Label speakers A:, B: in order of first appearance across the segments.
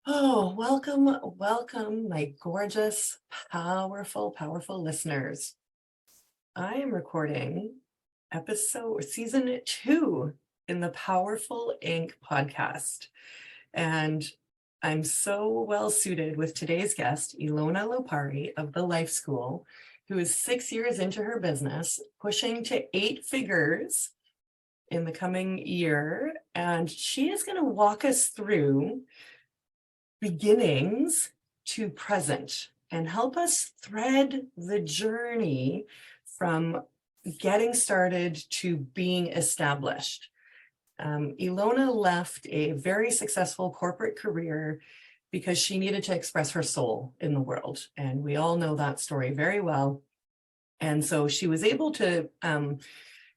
A: Oh, welcome, my gorgeous, powerful listeners. I am recording season 2 in the Powerful Inc. podcast. And I'm so well suited with today's guest, Elona Lopari of the Life School, who is 6 years into her business, pushing to 8 figures in the coming year. And she is going to walk us through beginnings to present and help us thread the journey from getting started to being established. Elona left a very successful corporate career because she needed to express her soul in the world. And we all know that story very well. And so she was able to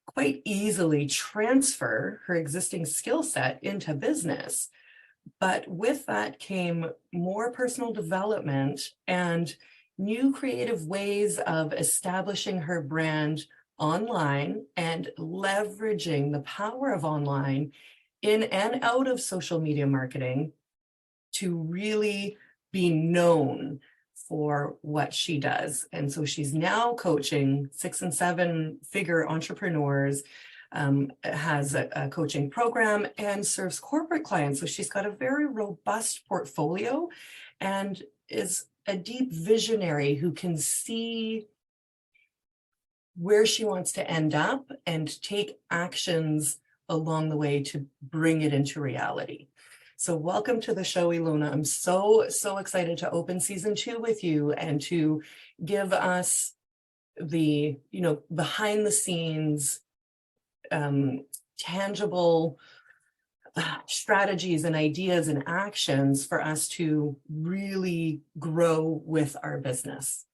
A: quite easily transfer her existing skill set into business. But with that came more personal development and new creative ways of establishing her brand online and leveraging the power of online in and out of social media marketing to really be known for what she does. And so she's now coaching 6 and 7 figure entrepreneurs, has a coaching program and serves corporate clients. So she's got a very robust portfolio and is a deep visionary who can see where she wants to end up and take actions along the way to bring it into reality. So welcome to the show, Elona. I'm so excited to open season 2 with you and to give us the, behind the scenes, tangible strategies and ideas and actions for us to really grow with our business.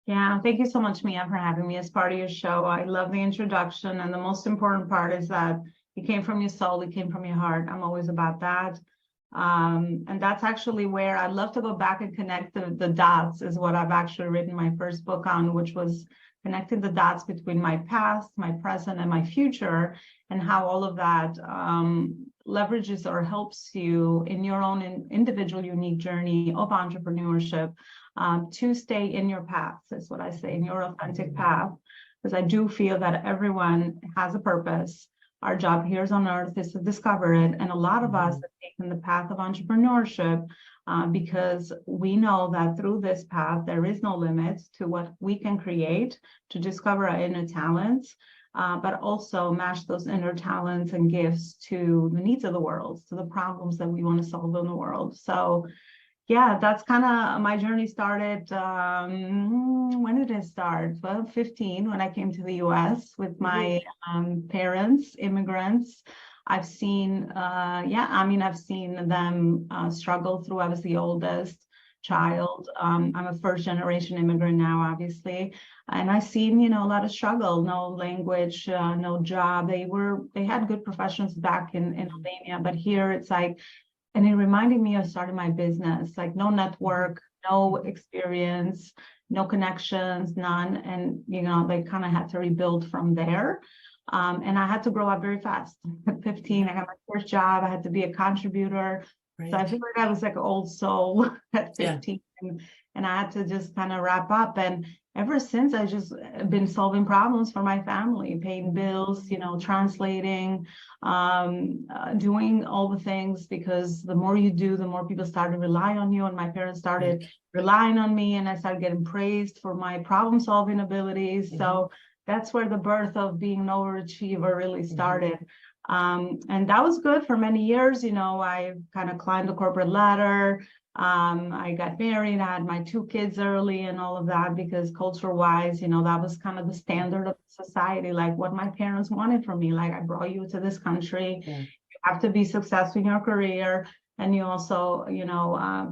B: Yeah, thank you so much, Mia, for having me as part of your show. I love the introduction, and the most important part is that it came from your soul, it came from your heart. I'm always about that. And that's actually where I'd love to go back and connect the dots, is what I've actually written my first book on, which was connecting the dots between my past, my present, and my future, and how all of that leverages or helps you in your own individual unique journey of entrepreneurship to stay in your path, is what I say, in your authentic path, because I do feel that everyone has a purpose. Our job here on earth is to discover it. And a lot of us have taken the path of entrepreneurship because we know that through this path, there is no limit to what we can create to discover our inner talents, but also match those inner talents and gifts to the needs of the world, to the problems that we want to solve in the world. So yeah, that's kind of my journey started. When did it start? Well, 15, when I came to the US with my parents, immigrants. I've seen, I've seen them struggle through. I was the oldest child. I'm a first generation immigrant now, obviously. And I've seen, a lot of struggle, no language, no job. They had good professions back in Albania, but here it's like, and it reminded me of starting my business, like no network, no experience, no connections, none. And, they kind of had to rebuild from there. And I had to grow up very fast. At 15, I got my first job. I had to be a contributor. Right. So I feel like I was like an old soul at 15. Yeah. And I had to just kind of wrap up. And ever since, I just been solving problems for my family, paying bills, translating, doing all the things, because the more you do, the more people start to rely on you. And my parents started relying on me, and I started getting praised for my problem solving abilities. Mm-hmm. So that's where the birth of being an overachiever really started. Mm-hmm. And that was good for many years. I kind of climbed the corporate ladder. I got married, I had my 2 kids early and all of that, because culture-wise, that was kind of the standard of society, like what my parents wanted from me. Like, I brought you to this country, you have to be successful in your career, and you also,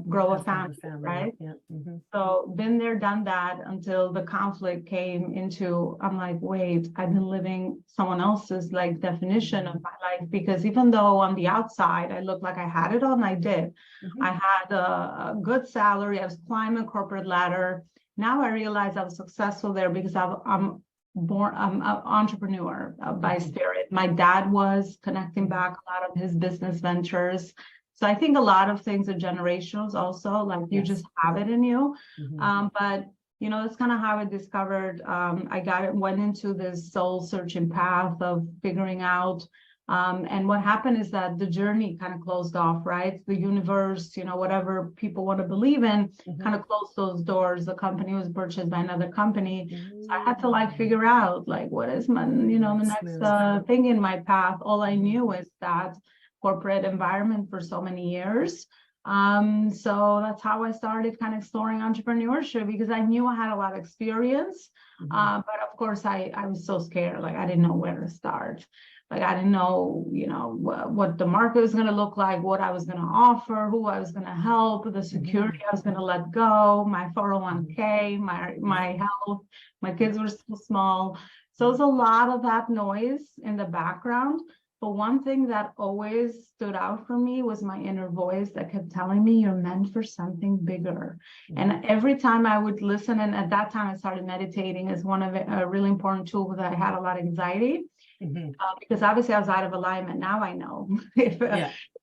B: grow a family, right? Yeah. Mm-hmm. So been there, done that, until the conflict came into, I'm like, wait, I've been living someone else's like definition of my life, because even though on the outside I looked like I had it all, and I did. Mm-hmm. I had a good salary, I was climbing a corporate ladder. Now I realize I was successful there because I'm an entrepreneur by spirit. My dad was connecting back a lot of his business ventures. So I think a lot of things are generationals also, like you
A: Yes.
B: just have it in you.
A: Mhm.
B: But that's kind of how I discovered, went into this soul searching path of figuring out. And what happened is that the journey kind of closed off, right? The universe, whatever people want to believe in, kind of closed those doors. The company was purchased by another company. So I had to like figure out like, what is my, the next thing in my path. All I knew is that corporate environment for so many years. So that's how I started kind of exploring entrepreneurship, because I knew I had a lot of experience. But of course I was so scared. Like I didn't know where to start. Like I didn't know, what the market was going to look like, what I was going to offer, who I was going to help, the security I was going to let go, my 401k, my health, my kids were still small. So there's a lot of that noise in the background. But one thing that always stood out for me was my inner voice that kept telling me you're meant for something bigger. And every time I would listen, and at that time I started meditating as one of a really important tool, because I had a lot of anxiety. Because obviously I was out of alignment. Now I know if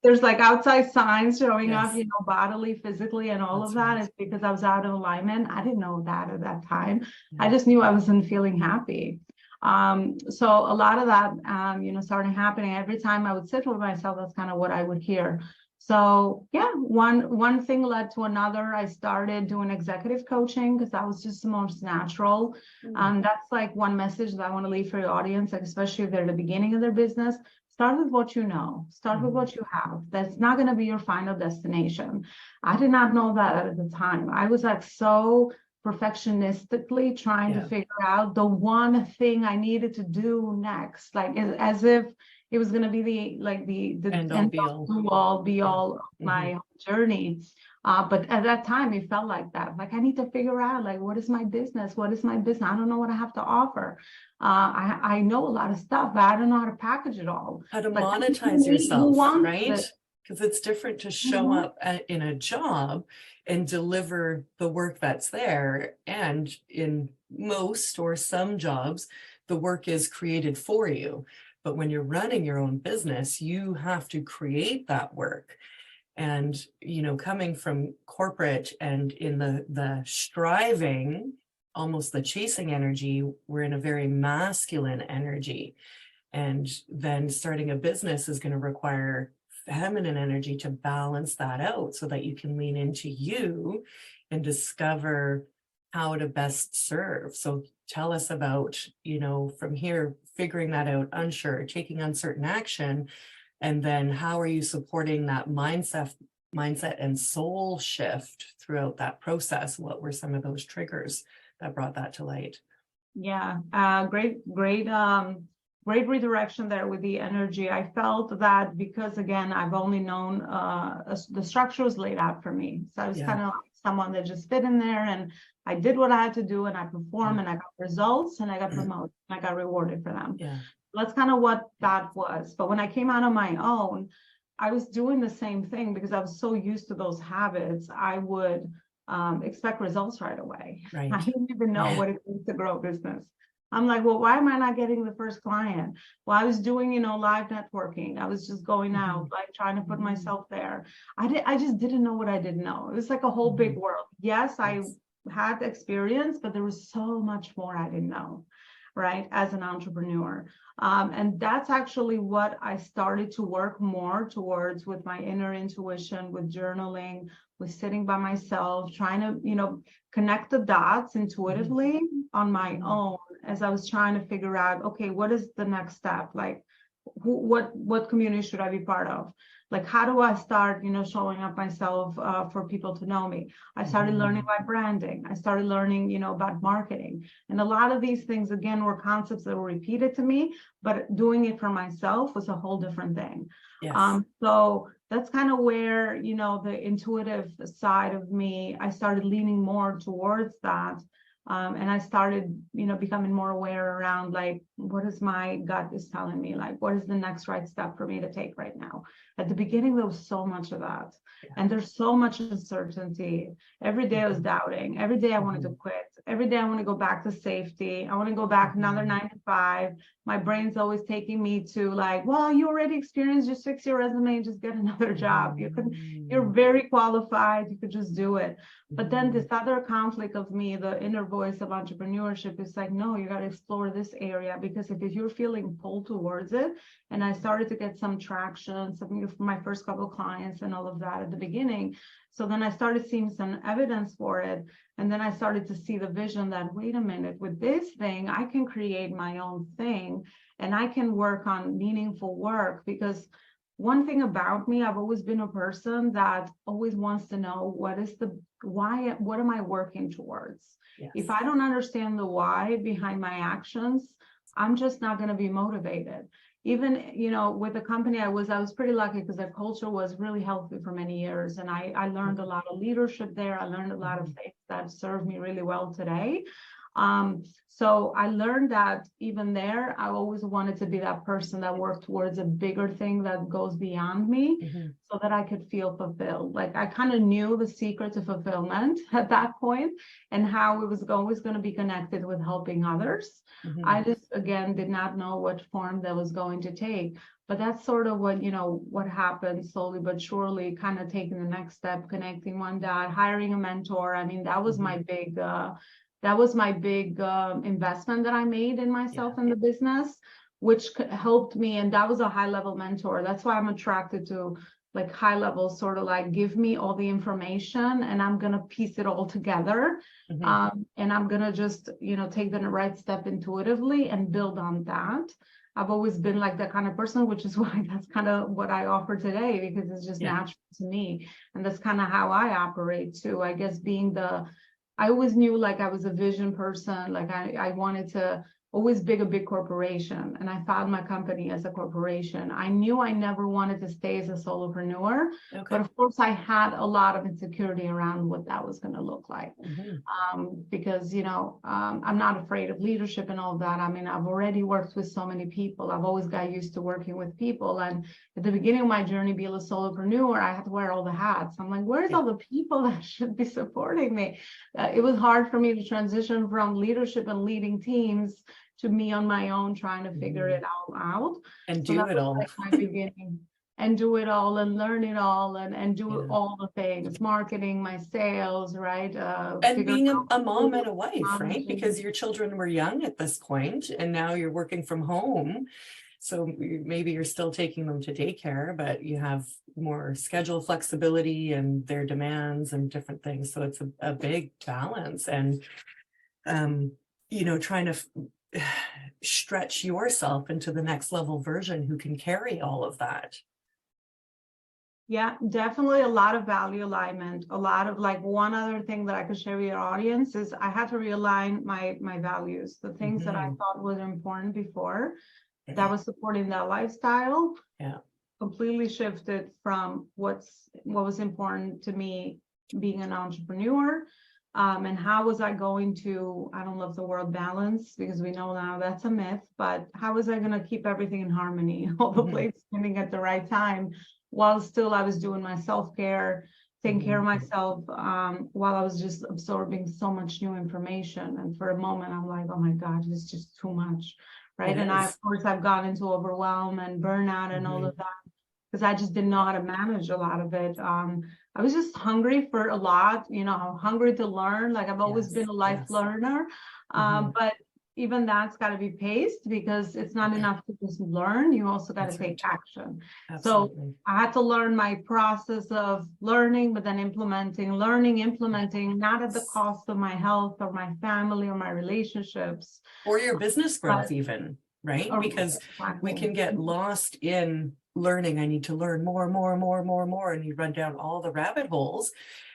B: there's like outside signs showing up, bodily, physically, and all of that, it's because I was out of alignment. I didn't know that at that time. I just knew I wasn't feeling happy. So a lot of that, started happening. Every time I would sit with myself, that's kind of what I would hear. So yeah, one thing led to another. I started doing executive coaching because that was just the most natural. That's like one message that I want to leave for your audience, like especially if they're at the beginning of their business. Start with what you know. Start with what you have. That's not going to be your final destination. I did not know that at the time. I was like so perfectionistically trying to figure out the one thing I needed to do next, like as if it was going to be the end all be all of my journey. But at that time it felt like that, like I need to figure out like what is my business, I don't know what I have to offer. I know a lot of stuff, but I don't know how to package it all,
A: how to monetize yourself, right? Because it's different to show up in a job and deliver the work that's there. And in most or some jobs, the work is created for you. But when you're running your own business, you have to create that work. And, coming from corporate and in the striving, almost the chasing energy, we're in a very masculine energy. And then starting a business is going to require feminine energy to balance that out so that you can lean into you and discover how to best serve. So tell us about, from here, figuring that out, unsure, taking uncertain action, and then how are you supporting that mindset and soul shift throughout that process? What were some of those triggers that brought that to light?
B: Yeah, great redirection there with the energy. I felt that because, again, I've only known the structure was laid out for me. So I was kind of like someone that just fit in there, and I did what I had to do, and I performed, and I got results, and I got promoted, and I got rewarded for them. That's kind of what that was. But when I came out on my own, I was doing the same thing because I was so used to those habits. I would expect results right away. I didn't even know what it means to grow a business. I'm like, well, why am I not getting the first client? Well, I was doing, live networking. I was just going out, like trying to put myself there. I just didn't know what I didn't know. It was like a whole big world. Yes, I had experience, but there was so much more I didn't know, right, as an entrepreneur. And that's actually what I started to work more towards with my inner intuition, with journaling, with sitting by myself, trying to, connect the dots intuitively on my own as I was trying to figure out, okay, what is the next step? Like, what community should I be part of? Like, how do I start, showing up myself for people to know me? I started learning about branding. I started learning, about marketing. And a lot of these things, again, were concepts that were repeated to me, but doing it for myself was a whole different thing. So that's kind of where, the intuitive side of me, I started leaning more towards that. And I started, becoming more aware around like what is my gut is telling me? Like, what is the next right step for me to take right now? At the beginning, there was so much of that.
A: Yeah.
B: And there's so much uncertainty. Every day I was doubting. Every day I wanted to quit. Every day I want to go back to safety. I want to go back another 9 to 5. My brain's always taking me to like, well, you already experienced, just fix your resume, just get another job. You're very qualified. You could just do it. But then this other conflict of me, the inner voice of entrepreneurship, is like, no, you got to explore this area, because if you're feeling pulled towards it, and I started to get some traction, some from my first couple of clients and all of that at the beginning. So then I started seeing some evidence for it. And then I started to see the vision that, wait a minute, with this thing, I can create my own thing and I can work on meaningful work. Because one thing about me, I've always been a person that always wants to know what is the why, what am I working towards?
A: Yes.
B: If I don't understand the why behind my actions, I'm just not going to be motivated. Even, you know, with the company I was pretty lucky because their culture was really healthy for many years. And I learned a lot of leadership there. I learned a lot of things that serve me really well today. So I learned that even there, I always wanted to be that person that worked towards a bigger thing that goes beyond me, so that I could feel fulfilled. Like I kind of knew the secret to fulfillment at that point and how it was always going to be connected with helping others. I just, again, did not know what form that was going to take. But that's sort of what, you know, what happened slowly but surely, kind of taking the next step, connecting one dot, hiring a mentor. I mean, that was my big investment that I made in myself and the business, which helped me. And that was a high level mentor. That's why I'm attracted to like high level, sort of like give me all the information and I'm going to piece it all together. And I'm going to just, you know, take the right step intuitively and build on that. I've always been like that kind of person, which is why that's kind of what I offer today, because it's just natural to me. And that's kind of how I operate too. I guess I always knew like I was a vision person. Like I wanted to always a big corporation. And I found my company as a corporation. I knew I never wanted to stay as a solopreneur, but of course I had a lot of insecurity around what that was going to look like. Because, you know, I'm not afraid of leadership and all that. I mean, I've already worked with so many people. I've always got used to working with people. And at the beginning of my journey, being a solopreneur, I had to wear all the hats. I'm like, where's all the people that should be supporting me? It was hard for me to transition from leadership and leading teams to me on my own, trying to figure it all out.
A: And do it all.
B: Like my beginning. And do it all and learn it all and do all the things, marketing, my sales, right?
A: And being a mom and a wife, right? Because your children were young at this point and now you're working from home. So maybe you're still taking them to daycare, but you have more schedule flexibility and their demands and different things. So it's a big balance. And, you know, trying to stretch yourself into the next level version who can carry all of that.
B: Yeah, definitely a lot of value alignment. A lot of like, one other thing that I could share with your audience is I had to realign my values, the things that I thought were important before that was supporting that lifestyle. Completely shifted from what was important to me being an entrepreneur. And how was I going to, I don't love the word balance because we know now that's a myth, but how was I going to keep everything in harmony, all the plates spinning at the right time, while still I was doing my self-care, taking care of myself, while I was just absorbing so much new information. And for a moment, I'm like, oh my God, it's just too much, right? And of course, I've gone into overwhelm and burnout and all of that, because I just didn't know how to manage a lot of it. I was just hungry for a lot, you know, hungry to learn. Like I've always been a life learner, but even that's got to be paced, because it's not enough to just learn. You also got to take action. So I had to learn my process of learning, but then implementing, not at the cost of my health or my family or my relationships.
A: Or your business growth even, right? Because we can get lost in learning. I need to learn more, and you run down all the rabbit holes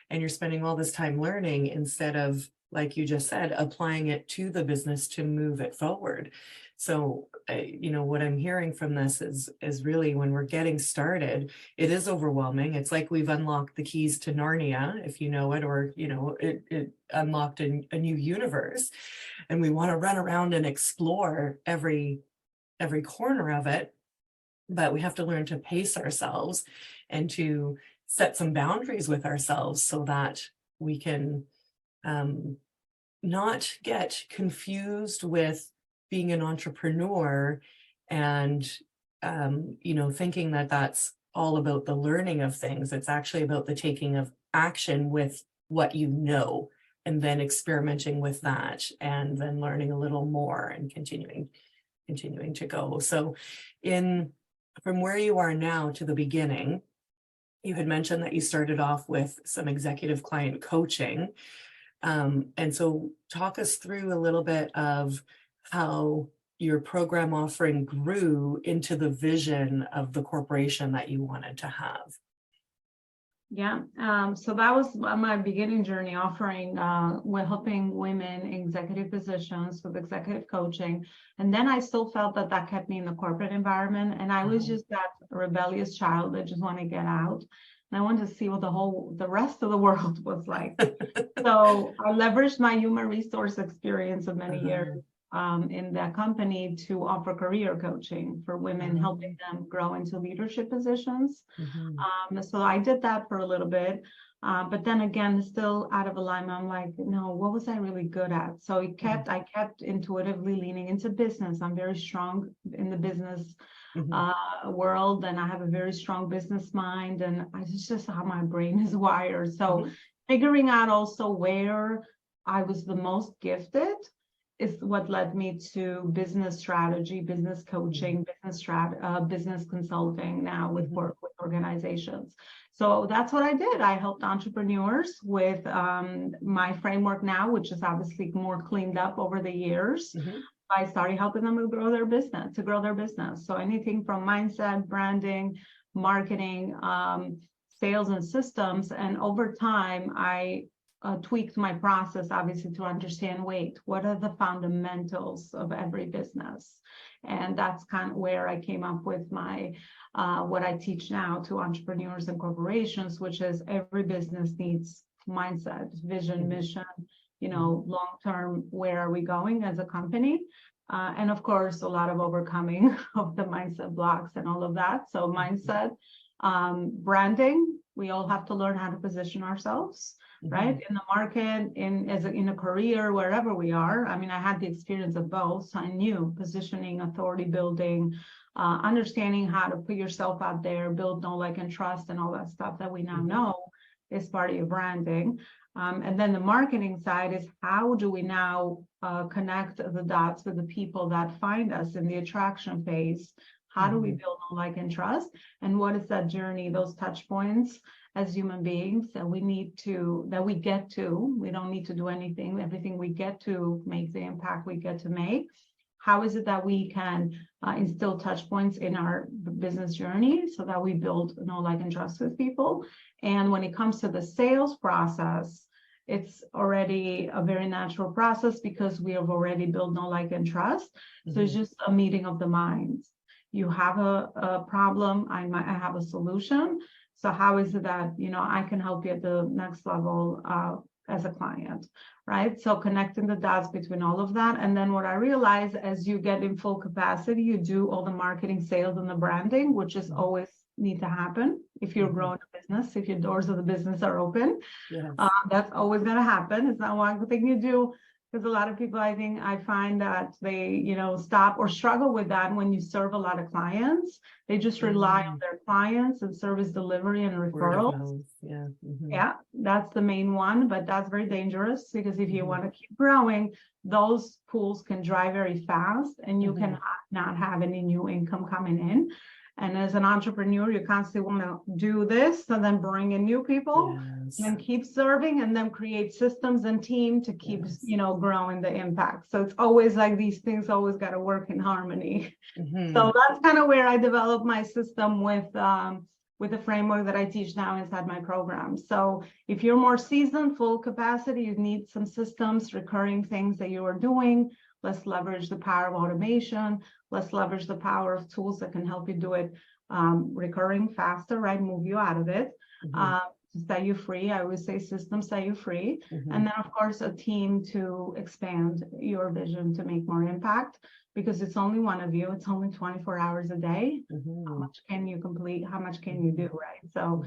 A: and you're spending all this time learning instead of, like you just said, applying it to the business to move it forward. So what I'm hearing from this is really when we're getting started, it is overwhelming. It's like we've unlocked the keys to Narnia, if you know it, or, it unlocked a new universe, and we want to run around and explore every corner of it. But we have to learn to pace ourselves and to set some boundaries with ourselves so that we can not get confused with being an entrepreneur and thinking that that's all about the learning of things. It's actually about the taking of action with what you know, and then experimenting with that, and then learning a little more and continuing to go. So from where you are now to the beginning, you had mentioned that you started off with some executive client coaching. And so talk us through a little bit of how your program offering grew into the vision of the corporation that you wanted to have.
B: Yeah, so that was my beginning journey, offering, we're helping women in executive positions with executive coaching. And then I still felt that kept me in the corporate environment. And I was just that rebellious child that just wanted to get out. And I wanted to see what the rest of the world was like. So I leveraged my human resource experience of many years in that company to offer career coaching for women, helping them grow into leadership positions. So I did that for a little bit, but then again, still out of alignment. I'm like, no, what was I really good at? So I kept intuitively leaning into business. I'm very strong in the business world, and I have a very strong business mind, and it's just how my brain is wired. So figuring out also where I was the most gifted is what led me to business strategy, business coaching, business consulting now with work with organizations. So that's what I did. I helped entrepreneurs with my framework now, which is obviously more cleaned up over the years. I started helping them to grow their business. So anything from mindset, branding, marketing, sales and systems. And over time, I tweaked my process, obviously, to understand, what are the fundamentals of every business? And that's kind of where I came up with my, what I teach now to entrepreneurs and corporations, which is every business needs mindset, vision, mission, long-term, where are we going as a company? And of course, a lot of overcoming of the mindset blocks and all of that. So mindset, branding, we all have to learn how to position ourselves, right? In the market, in a career, wherever we are. I mean, I had the experience of both. So I knew positioning, authority building, understanding how to put yourself out there, build know, like, and trust, and all that stuff that we now know is part of your branding. And then the marketing side is, how do we now connect the dots with the people that find us in the attraction phase? How do we build know, like, and trust? And what is that journey, those touch points as human beings that we get to? We don't need to do anything. Everything we get to makes the impact we get to make. How is it that we can instill touch points in our business journey so that we build know, like, and trust with people? And when it comes to the sales process, it's already a very natural process because we have already built know, like, and trust. So it's just a meeting of the minds. You have a problem, I have a solution. So how is it that, I can help you at the next level as a client, right? So connecting the dots between all of that. And then what I realized, as you get in full capacity, you do all the marketing, sales, and the branding, which is always need to happen if you're growing a business, if your doors of the business are open. That's always going to happen. It's not one thing you do. Because a lot of people, I find that they, stop or struggle with that when you serve a lot of clients. They just rely on their clients and service delivery and referrals. Yeah, that's the main one, but that's very dangerous because if you want to keep growing, those pools can dry very fast and you can not have any new income coming in. And as an entrepreneur, you constantly want to do this and then bring in new people and keep serving and then create systems and team to keep, growing the impact. So it's always like these things always got to work in harmony. So that's kind of where I developed my system with the framework that I teach now inside my program. So if you're more seasoned, full capacity, you need some systems, recurring things that you are doing, Let's leverage the power of automation. Let's leverage the power of tools that can help you do it recurring faster, right? Move you out of it, to set you free. I always say systems set you free. And then, of course, a team to expand your vision to make more impact, because it's only one of you. It's only 24 hours a day. How much can you complete? How much can you do, right? So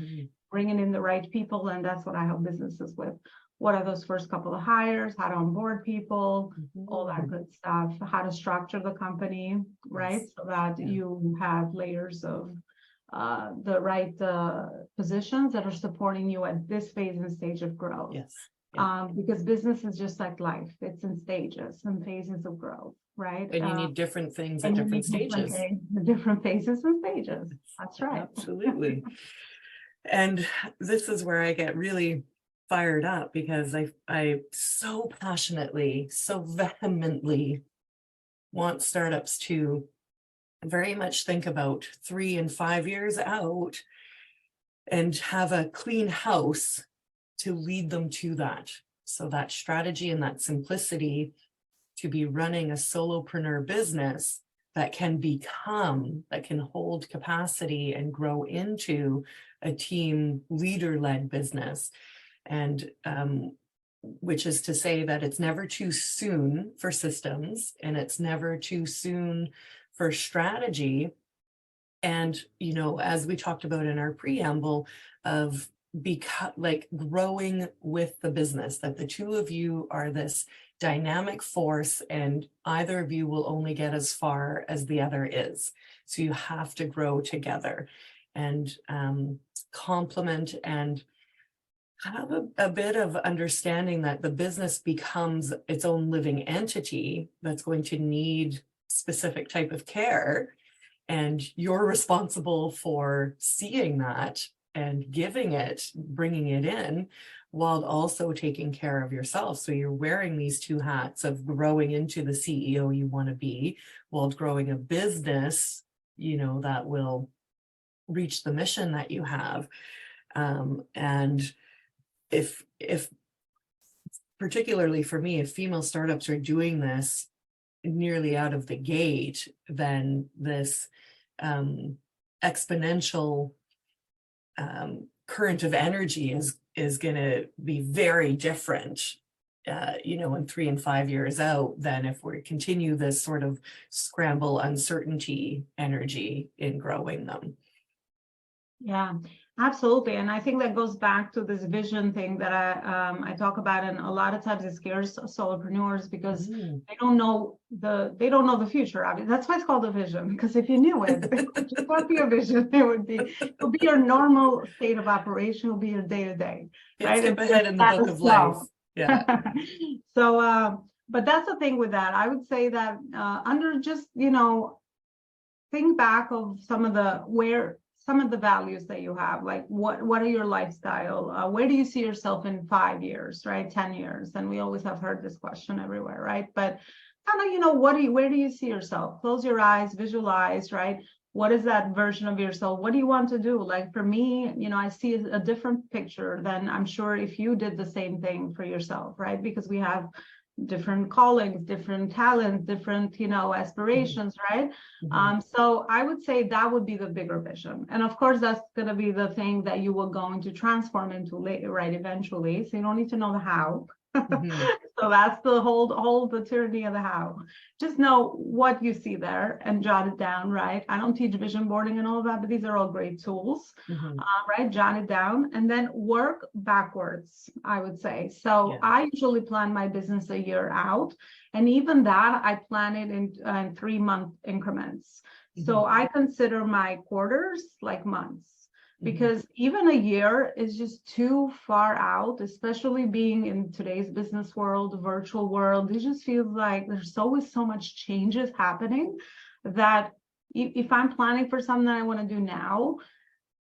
B: bringing in the right people, and that's what I help businesses with. What are those first couple of hires? How to onboard people, all that good stuff. How to structure the company, right? So that you have layers of the right positions that are supporting you at this phase and stage of growth.
A: Yes.
B: Because business is just like life. It's in stages and phases of growth, right?
A: And you need different things at
B: and you
A: different
B: need
A: stages.
B: Different phases and stages. That's right.
A: Absolutely. And this is where I get really fired up, because I so passionately, so vehemently want startups to very much think about 3 and 5 years out and have a clean house to lead them to that. So that strategy and that simplicity to be running a solopreneur business that can hold capacity and grow into a team leader-led business. And which is to say that it's never too soon for systems, and it's never too soon for strategy. And, as we talked about in our preamble, of growing with the business, that the two of you are this dynamic force, and either of you will only get as far as the other is. So you have to grow together and complement and have a bit of understanding that the business becomes its own living entity that's going to need specific type of care, and you're responsible for seeing that and bringing it in, while also taking care of yourself. So you're wearing these two hats of growing into the CEO you want to be, while growing a business, that will reach the mission that you have. And if particularly for me, if female startups are doing this nearly out of the gate, then this exponential current of energy is going to be very different, in 3 and 5 years out, than if we continue this sort of scramble uncertainty energy in growing them.
B: Yeah, absolutely. And I think that goes back to this vision thing that I talk about, and a lot of times it scares solopreneurs because they don't know the future of it. That's why it's called a vision, because if you knew it, it would just not be a vision. It would be your normal state of operation, will be your day-to-day. Right?
A: Skip ahead in the book of life. Yeah.
B: So but that's the thing with that. I would say that under just, think back of some of the values that you have, like what are your lifestyle? Where do you see yourself in 5 years, right? 10 years? And we always have heard this question everywhere, right? But kind of, where do you see yourself? Close your eyes, visualize, right? What is that version of yourself? What do you want to do? Like for me, I see a different picture than I'm sure if you did the same thing for yourself, right? Because we have different callings, different talents, different, aspirations, right? So I would say that would be the bigger vision. And of course, that's going to be the thing that you will going to transform into later, right? Eventually. So you don't need to know the how. So that's the whole the tyranny of the how. Just know what you see there and jot it down, right? I don't teach vision boarding and all of that, but these are all great tools, right? Jot it down and then work backwards, I would say. So I usually plan my business a year out, and even that I plan it in 3-month increments. So I consider my quarters like months. Because even a year is just too far out, especially being in today's business world, virtual world. It just feels like there's always so much changes happening that if I'm planning for something that I want to do now,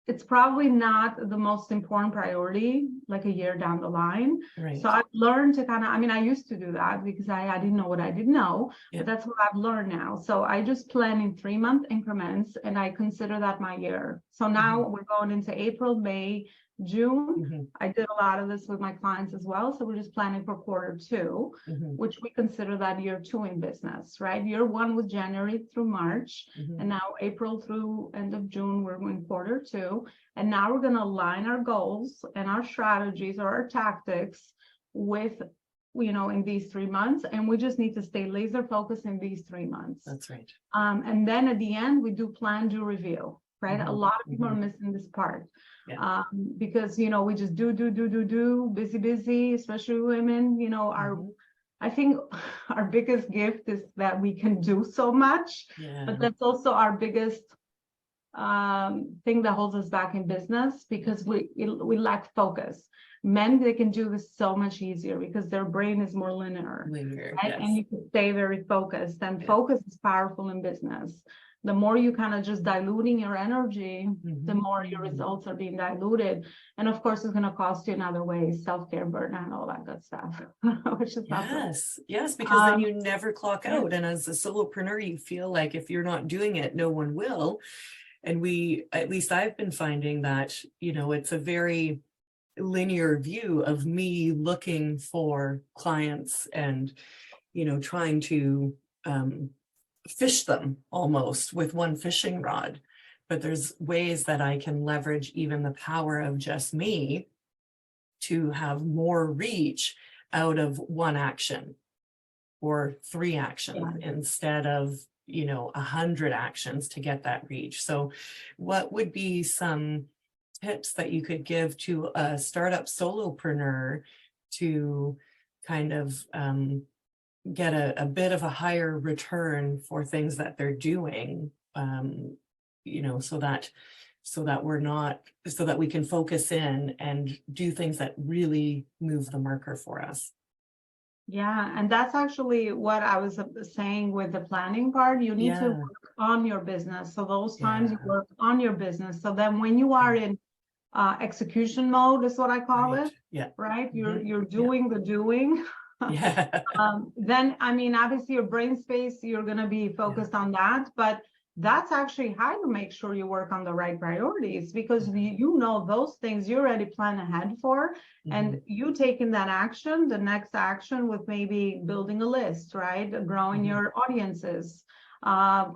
B: it's probably not the most important priority, like a year down the line. Right. So I've learned to I used to do that because I didn't know what I didn't know, but that's what I've learned now. So I just plan in 3-month increments and I consider that my year. So now we're going into April, May, June.
A: Mhm,
B: I did a lot of this with my clients as well. So we're just planning for quarter two,
A: mhm,
B: which we consider that year two in business, right? Year one was January through March,
A: mhm.
B: and now April through end of June, we're in quarter two. And now we're going to align our goals and our strategies or our tactics with, in these 3 months. And we just need to stay laser focused in these 3 months.
A: That's right.
B: And then at the end, we do plan, do review, right? A
A: Mhm,
B: lot of people are
A: mhm.
B: missing this part.
A: Yeah.
B: Because, we just do, busy, especially women,
A: Mhm.
B: I think our biggest gift is that we can do so much,
A: Yeah.
B: but that's also our biggest thing that holds us back in business because we lack focus. Men, they can do this so much easier because their brain is more linear,
A: Linear.
B: right? And
A: Yes.
B: you can stay very focused, and
A: Yeah.
B: focus is powerful in business. The more you kind of just diluting your energy, the
A: Mhm,
B: more your
A: mhm.
B: results are being diluted. And of course, it's going to cost you in other ways, self-care, burnout, all that good stuff, which is not so.
A: Yes, because then
B: Um,
A: you never clock
B: yeah.
A: out. And as a solopreneur, you feel like if you're not doing it, no one will. And at least I've been finding that, it's a very linear view of me looking for clients and, trying to fish them almost with one fishing rod. But there's ways that I can leverage even the power of just me to have more reach out of one action or 3 actions instead of 100 actions to get that reach. So what would be some tips that you could give to a startup solopreneur to kind of get a bit of a higher return for things that they're doing, so that we can focus in and do things that really move the marker for us?
B: Yeah, and that's actually what I was saying with the planning part. You need to
A: Yeah,
B: work on your business. So those times you
A: yeah,
B: work on your business. So then when you are in execution mode is what I call
A: right.
B: it,
A: Yeah.
B: right?
A: Mhm.
B: You're
A: Yeah.
B: doing the doing.
A: Yeah.
B: Then, I mean, obviously your brain space, you're going to be focused on that, but that's actually how you make sure you work on the right priorities because those things you already plan ahead for, and
A: Mhm,
B: you taking that action, the next action with maybe building a list, right? Growing
A: mhm,
B: your audiences,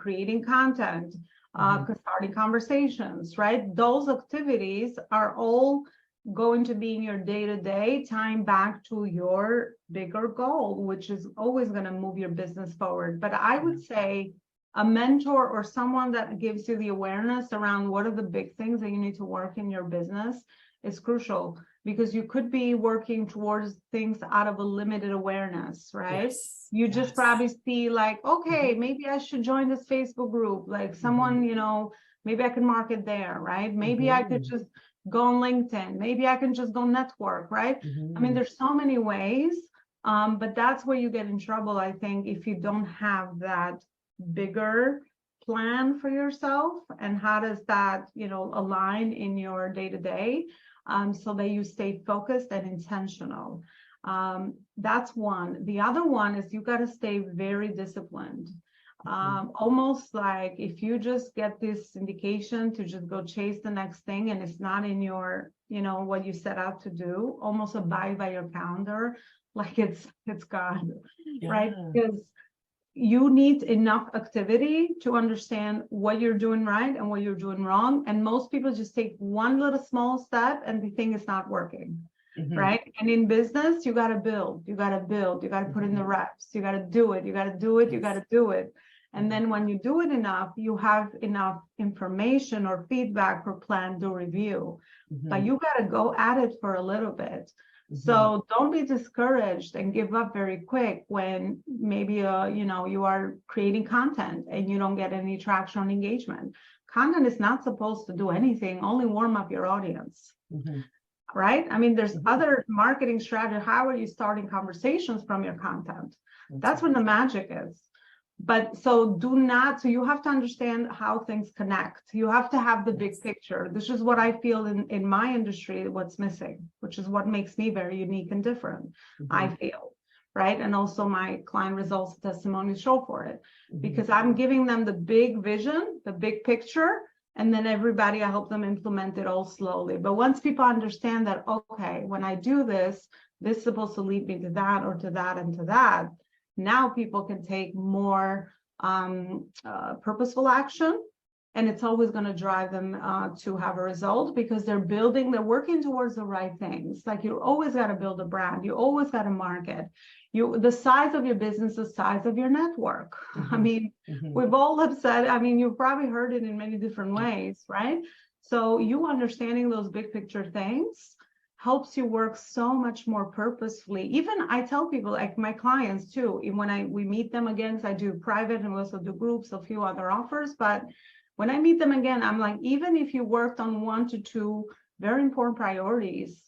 B: creating content,
A: mhm,
B: starting conversations, right? Those activities are all going to be in your day-to-day time back to your bigger goal, which is always going to move your business forward. But I would say a mentor or someone that gives you the awareness around what are the big things that you need to work in your business is crucial, because you could be working towards things out of a limited awareness, right?
A: yes,
B: You just
A: yes.
B: probably see like, okay,
A: Mhm,
B: maybe I should join this Facebook group, like
A: mhm,
B: someone, maybe I can market there, right? Maybe I could
A: mhm,
B: just go on LinkedIn. Maybe I can just go network, right? I mean,
A: mhm.
B: there's so many ways, but that's where you get in trouble, I think, if you don't have that bigger plan for yourself. And how does that, align in your day-to-day, so that you stay focused and intentional. That's one. The other one is you got to stay very disciplined. Almost like if you just get this indication to just go chase the next thing and it's not in your, what you set out to do, almost abide by your calendar, like it's God, right?
A: Yeah.
B: Because you need enough activity to understand what you're doing right and what you're doing wrong. And most people just take one little small step and they think it's not working.
A: Mhm,
B: Right. And in business, you got to build, you got to put in the
A: mhm.
B: reps, you got to do it, you got to do it, you got
A: Yes.
B: to do it. And
A: Mhm,
B: then when you do it enough, you have enough information or feedback for plan, do review. But
A: mhm,
B: you got to go at it for a little bit.
A: mhm.
B: So don't be discouraged and give up very quick when maybe you are creating content and you don't get any traction on engagement. Content is not supposed to do anything, only warm up your audience.
A: Mhm,
B: Right? I mean, there's
A: mhm.
B: other marketing strategy. How are you starting conversations from your content? That's when the magic is. But so you have to understand how things connect. You have to have the big
A: Yes.
B: picture. This is what I feel in my industry, what's missing, which is what makes me very unique and different, I
A: Mhm,
B: feel. Right. And also my client results testimonies show for it,
A: mhm.
B: because I'm giving them the big vision, the big picture, And then everybody, I help them implement it all slowly. But once people understand that, okay, when I do this, this is supposed to lead me to that or to that and to that, now people can take more purposeful action. And it's always going to drive them to have a result, because they're working towards the right things. Like, you always got to build a brand. You always got to market. The size of your business, the size of your network. I mean, we've all have said, I mean, you've probably heard it in many different ways, right? So you understanding those big picture things helps you work so much more purposefully. Even I tell people, like my clients too, when we meet them again, I do private and we also do groups, a few other offers, but when I meet them again, I'm like, even if you worked on 1 to 2 very important priorities,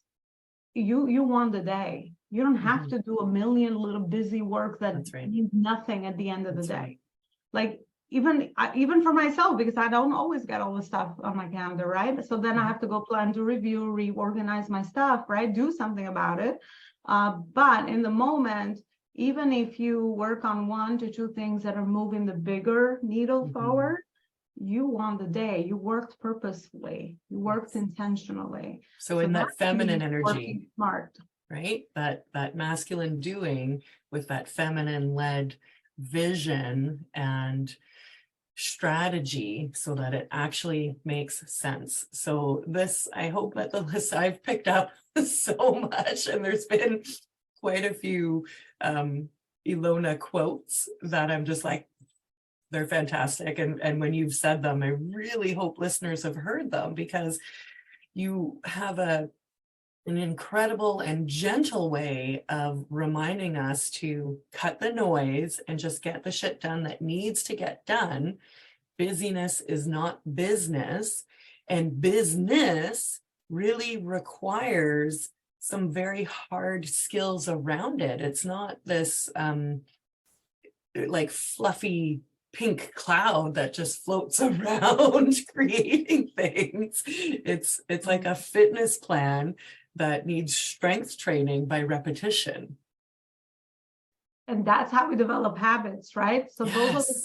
B: you won the day. You don't have to do a million little busy work that means nothing at the end of the day. Like even for myself, because I don't always get all the stuff on my calendar, right? So then I have to go plan to review, reorganize my stuff, right? Do something about it. But in the moment, even if you work on 1 to 2 things that are moving the bigger needle forward, you won the day. You worked purposefully. You worked intentionally.
A: So in that feminine energy,
B: smart,
A: right? That masculine doing with that feminine led vision and strategy, so that it actually makes sense. So this, I hope that the list I've picked up so much, and there's been quite a few Elona quotes that I'm just like, they're fantastic. And when you've said them, I really hope listeners have heard them, because you have an incredible and gentle way of reminding us to cut the noise and just get the shit done that needs to get done. Busyness is not business, and business really requires some very hard skills around it. It's not this like fluffy pink cloud that just floats around creating things. It's like a fitness plan that needs strength training by repetition.
B: And that's how we develop habits, right? So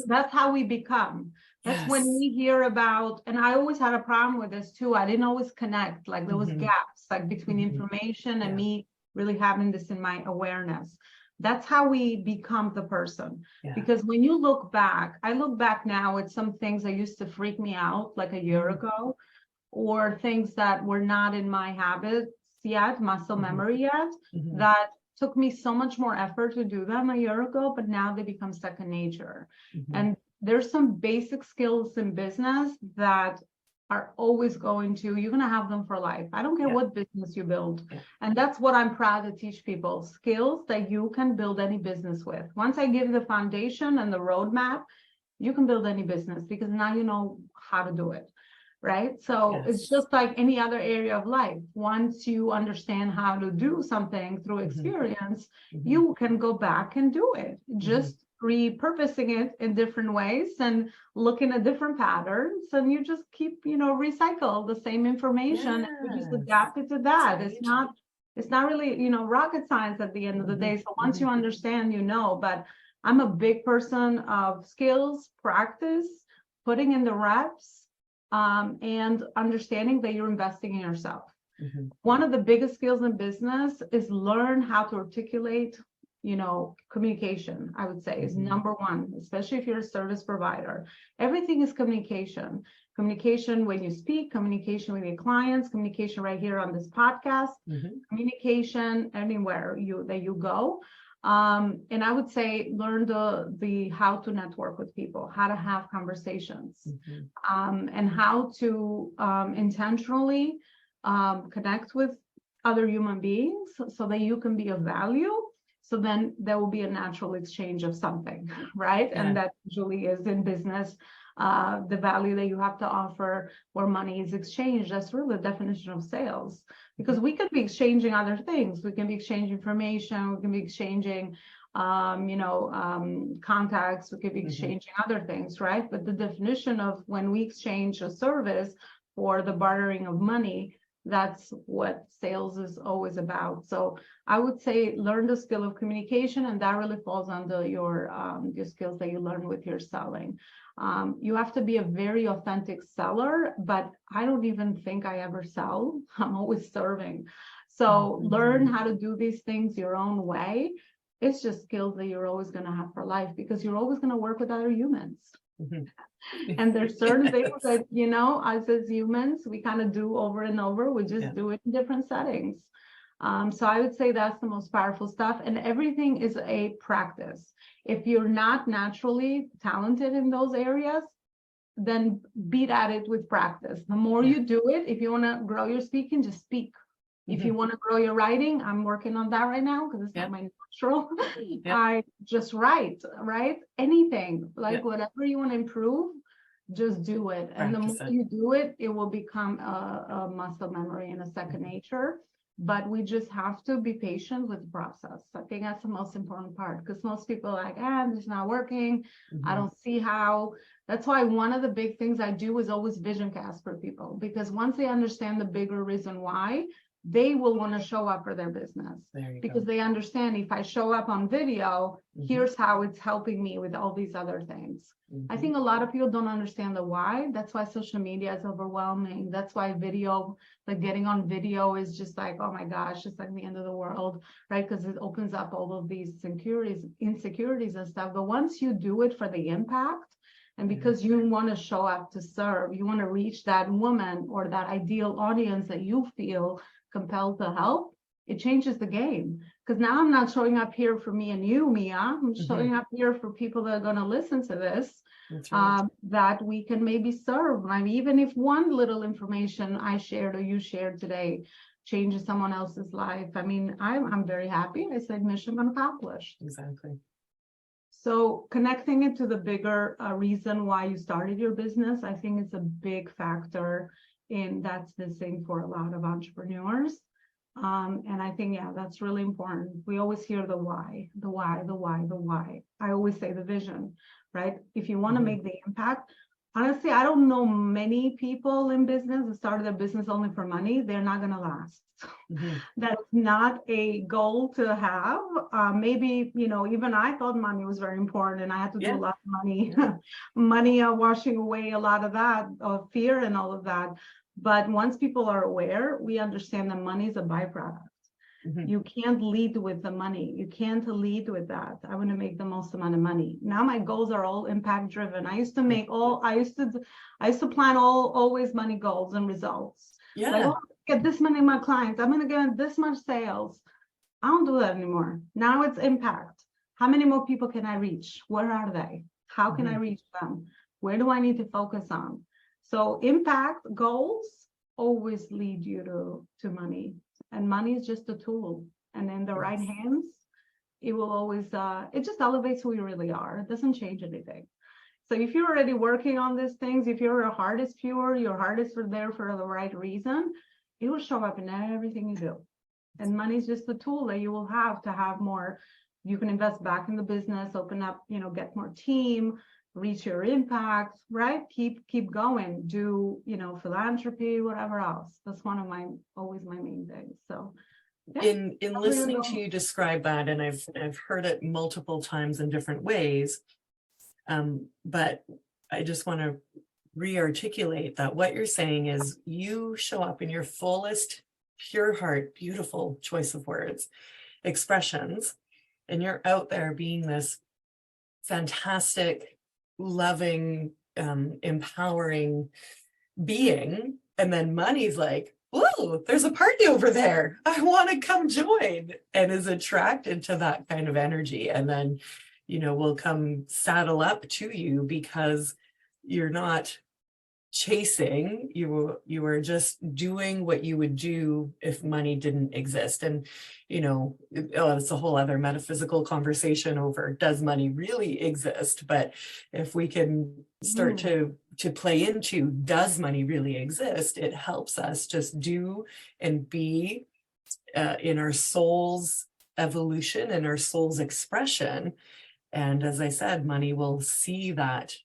B: that's how we become. That's when we hear about, and I always had a problem with this too. I didn't always connect, like there was gaps like between information and me really having this in my awareness. That's how we become the person. Because when you look back, I look back now at some things that used to freak me out like a year ago, or things that were not in my habits yet, muscle memory yet, that took me so much more effort to do them a year ago, but now they become second nature. And there's some basic skills in business that are always you're going to have them for life. I don't care what business you build. And that's what I'm proud to teach people, skills that you can build any business with. Once I give the foundation and the roadmap, you can build any business, because now you know how to do it. Right? So it's just like any other area of life. Once you understand how to do something through experience, you can go back and do it. Just repurposing it in different ways and looking at different patterns, and you just keep, recycle the same information and you just adapt it to that. It's not really, rocket science at the end of the day. So once you understand, but I'm a big person of skills, practice, putting in the reps, and understanding that you're investing in yourself. One of the biggest skills in business is learn how to articulate, communication, I would say, is number one, especially if you're a service provider. Everything is communication. Communication when you speak, communication with your clients, communication right here on this podcast, communication anywhere that you go. And I would say learn the how to network with people, how to have conversations, and how to intentionally connect with other human beings so that you can be of value. So then there will be a natural exchange of something, right? And that usually is in business, the value that you have to offer, where money is exchanged. That's really the definition of sales, because we could be exchanging other things. We can be exchanging information. We can be exchanging, contacts. We could be exchanging other things, right? But the definition of when we exchange a service for the bartering of money, That's what sales is always about. So I would say learn the skill of communication, and that really falls under your skills that you learn with your selling. You have to be a very authentic seller, but I don't even think I ever sell. I'm always serving. So learn how to do these things your own way. It's just skills that you're always going to have for life, because you're always going to work with other humans. And there's certain things that, you know, us as humans, we kind of do over and over. We just do it in different settings. So I would say that's the most powerful stuff. And everything is a practice. If you're not naturally talented in those areas, then beat at it with practice. The more you do it, if you want to grow your speaking, just speak. If you want to grow your writing, I'm working on that right now because it's not my natural. I just write anything, like whatever you want to improve, just do it. And the more you do it, it will become a muscle memory and a second nature. But we just have to be patient with the process. I think that's the most important part, because most people are like, it's not working. I don't see how. That's why one of the big things I do is always vision cast for people, because once they understand the bigger reason why, they will want to show up for their business, because they understand, if I show up on video, here's how it's helping me with all these other things. I think a lot of people don't understand the why. That's why social media is overwhelming. That's why video, like getting on video, is just like, oh my gosh, it's like the end of the world, right? Because it opens up all of these insecurities and stuff. But once you do it for the impact, and because you want to show up to serve, you want to reach that woman or that ideal audience that you feel compelled to help, it changes the game. Because now I'm not showing up here for me and you, Mia. I'm showing up here for people that are going to listen to this, that we can maybe serve. I mean, even if one little information I shared or you shared today changes someone else's life, I mean, I'm very happy. I said mission accomplished.
A: Exactly.
B: So connecting it to the bigger reason why you started your business, I think it's a big factor in that's missing for a lot of entrepreneurs. And I think, that's really important. We always hear the why. I always say the vision, right? If you want to make the impact, honestly, I don't know many people in business that started a business only for money. They're not going to last. That's not a goal to have. Maybe, even I thought money was very important, and I had to do a lot of money washing away a lot of that, of fear and all of that. But once people are aware, we understand that money is a byproduct. You can't lead with the money. You can't lead with that. I want to make the most amount of money. Now my goals are all impact driven. I used to plan always money goals and results. Like, get this many of my clients. I'm going to get this much sales. I don't do that anymore. Now it's impact. How many more people can I reach? Where are they? How can I reach them? Where do I need to focus on? So impact goals always lead you to money, and money is just a tool. And in the right hands, it will always, it just elevates who you really are. It doesn't change anything. So if you're already working on these things, if your heart is pure, your heart is there for the right reason, it will show up in everything you do. And money is just a tool that you will have to have more. You can invest back in the business, open up, get more team, reach your impact, right? Keep going, do, philanthropy, whatever else. That's one of always my main things. So
A: in listening to you describe that, and I've heard it multiple times in different ways, but I just want to re-articulate that what you're saying is you show up in your fullest, pure heart, beautiful choice of words, expressions, and you're out there being this fantastic, loving, empowering being, and then money's like, whoa, there's a party over there, I want to come join, and is attracted to that kind of energy, and then will come saddle up to you, because you're not chasing, you are just doing what you would do if money didn't exist. And it's a whole other metaphysical conversation over, does money really exist? But if we can start to play into, does money really exist, it helps us just do and be in our soul's evolution and our soul's expression. And as I said, money will see that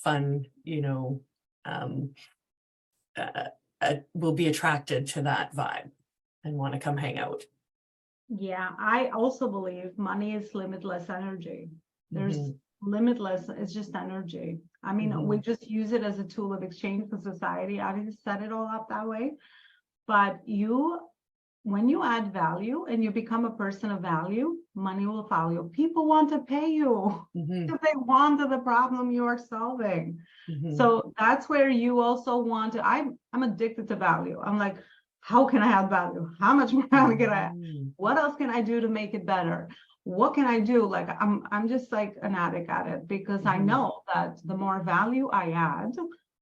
A: fun, will be attracted to that vibe and want to come hang out.
B: Yeah, I also believe money is limitless energy. There's limitless, it's just energy. I mean, we just use it as a tool of exchange for society. I didn't set it all up that way. But when you add value and you become a person of value, money will follow you. People want to pay you if they want the problem you are solving. So that's where you also want to, I'm addicted to value. I'm like, how can I add value? How much more can I add? What else can I do to make it better? What can I do? Like, I'm just like an addict at it, because I know that the more value I add,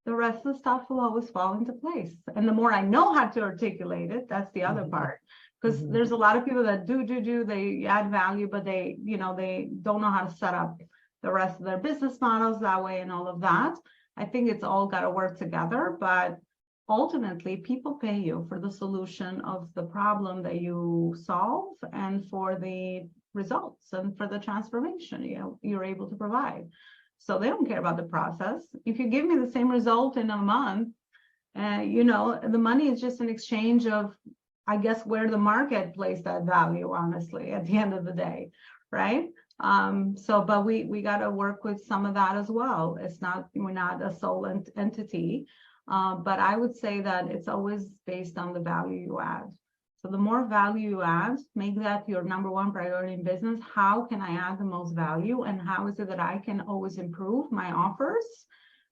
B: the rest of the stuff will always fall into place. And the more I know how to articulate it, that's the other part. Because there's a lot of people that they add value, but they don't know how to set up the rest of their business models that way and all of that. I think it's all got to work together, but ultimately people pay you for the solution of the problem that you solve and for the results and for the transformation you're able to provide. So they don't care about the process. If you give me the same result in a month, the money is just an exchange of, I guess, where the market placed that value, honestly, at the end of the day, right? But we got to work with some of that as well. We're not a sole entity, but I would say that it's always based on the value you add. So the more value you add, make that your number one priority in business. How can I add the most value, and how is it that I can always improve my offers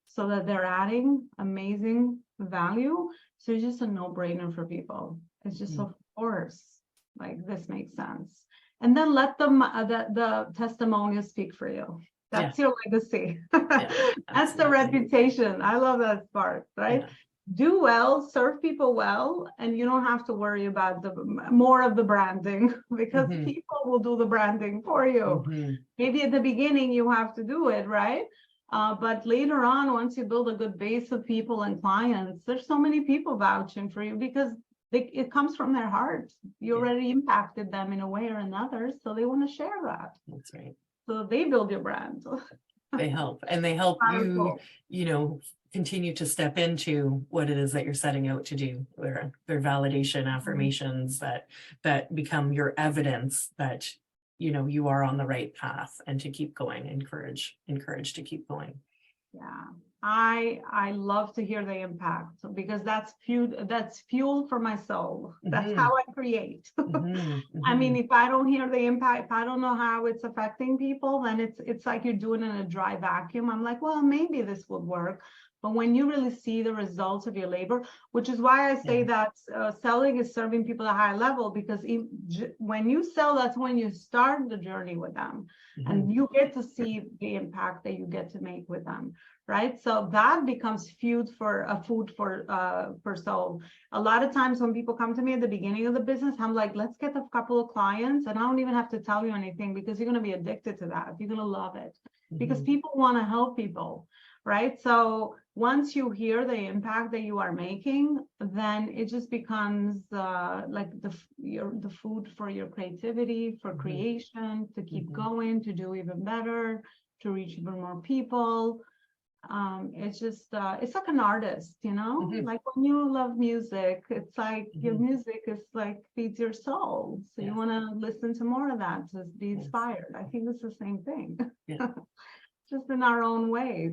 B: so that they're adding amazing value? So it's just a no-brainer for people. It's just, of course, like, this makes sense. And then let them the testimonials speak for you. That's your legacy. That's the reputation. I love that part, right? Do well, serve people well, and you don't have to worry about more of the branding, because people will do the branding for you. Maybe at the beginning you have to do it, right? But later on, once you build a good base of people and clients, there's so many people vouching for you, because it comes from their heart. You already impacted them in a way or another, so they want to share that.
A: That's right.
B: So they build your brand.
A: They help, and they help you, continue to step into what it is that you're setting out to do. Their validation affirmations that become your evidence that you are on the right path, and to keep going. Encourage to keep going.
B: Yeah, I love to hear the impact, because that's fuel for my soul. That's how I create. I mean, if I don't hear the impact, if I don't know how it's affecting people, then it's like you're doing it in a dry vacuum. I'm like, well, maybe this would work. But when you really see the results of your labor, which is why I say that selling is serving people at a high level, because when you sell, that's when you start the journey with them, and you get to see the impact that you get to make with them, right? So that becomes food for soul. A lot of times when people come to me at the beginning of the business, I'm like, let's get a couple of clients, and I don't even have to tell you anything, because you're going to be addicted to that. You're going to love it, because people want to help people. Right. So once you hear the impact that you are making, then it just becomes like the food for your creativity, for creation, to keep going, to do even better, to reach even more people. It's just it's like an artist, like when you love music, it's like your music is like feeds your soul. So you want to listen to more of that to be inspired. I think it's the same thing. Just in our own ways.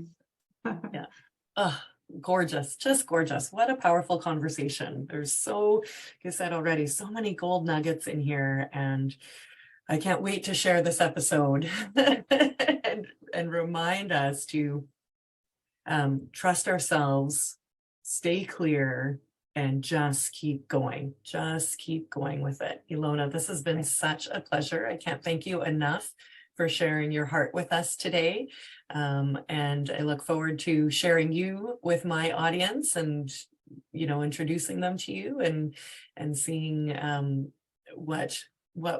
A: Oh, gorgeous, just gorgeous. What a powerful conversation. There's like I said already, so many gold nuggets in here, and I can't wait to share this episode and remind us to trust ourselves, stay clear, and just keep going. Just keep going with it. Elona, this has been such a pleasure. I can't thank you enough for sharing your heart with us today. And I look forward to sharing you with my audience, and introducing them to you, and seeing what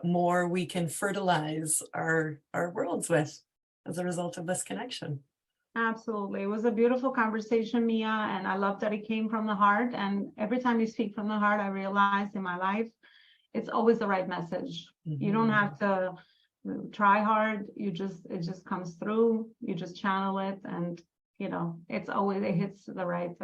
A: more we can fertilize our worlds with as a result of this connection.
B: Absolutely. It was a beautiful conversation, Mia, and I love that it came from the heart. And every time you speak from the heart, I realize in my life, it's always the right message. You don't have to try hard. It just comes through. You just channel it, and you know, it's always, it hits the right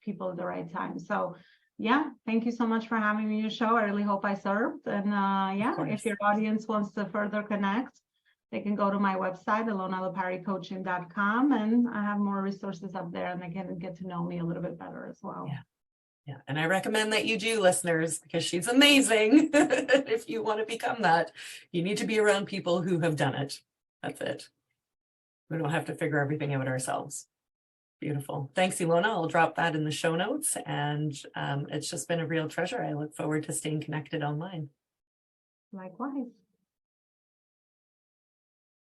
B: people at the right time. So yeah, thank you so much for having me on your show. I really hope I served. And yeah, if
A: course.
B: your audience wants to further connect, they can go to my website, elonaloparicoaching.com, and I have more resources up there, and they can get to know me a little bit better as well.
A: Yeah. Yeah, and I recommend that you do, listeners, because she's amazing. If you want to become that, you need to be around people who have done it. That's it. We don't have to figure everything out ourselves. Beautiful. Thanks, Elona. I'll drop that in the show notes. And it's just been a real treasure. I look forward to staying connected online.
B: Likewise.